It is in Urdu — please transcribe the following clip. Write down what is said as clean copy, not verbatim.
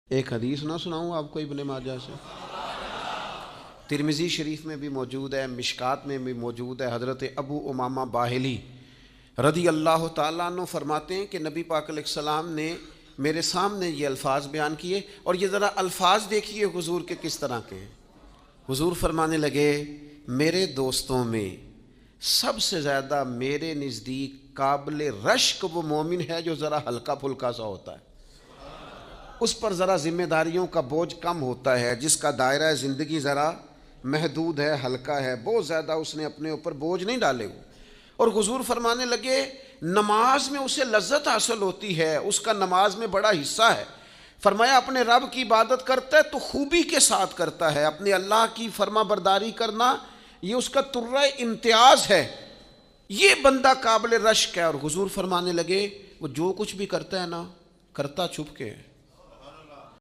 ایک حدیث نہ سناؤں آپ کو ابن ماجہ سے؟ ترمذی شریف میں بھی موجود ہے، مشکات میں بھی موجود ہے۔ حضرت ابو امامہ باہلی رضی اللہ تعالیٰ عنہ فرماتے ہیں کہ نبی پاک علیہ السلام نے میرے سامنے یہ الفاظ بیان کیے، اور یہ ذرا الفاظ دیکھیے حضور کے کس طرح کے ہیں۔ حضور فرمانے لگے، میرے دوستوں میں سب سے زیادہ میرے نزدیک قابل رشک وہ مومن ہے جو ذرا ہلکا پھلکا سا ہوتا ہے، اس پر ذرا ذمہ داریوں کا بوجھ کم ہوتا ہے، جس کا دائرہ زندگی ذرا محدود ہے، ہلکا ہے، بہت زیادہ اس نے اپنے اوپر بوجھ نہیں ڈالے ہوئے۔ اور حضور فرمانے لگے، نماز میں اسے لذت حاصل ہوتی ہے، اس کا نماز میں بڑا حصہ ہے۔ فرمایا اپنے رب کی عبادت کرتا ہے تو خوبی کے ساتھ کرتا ہے، اپنے اللہ کی فرما برداری کرنا یہ اس کا ترہ امتیاز ہے، یہ بندہ قابل رشک ہے۔ اور حضور فرمانے لگے، وہ جو کچھ بھی کرتا ہے نا، کرتا چھپ کے ہے۔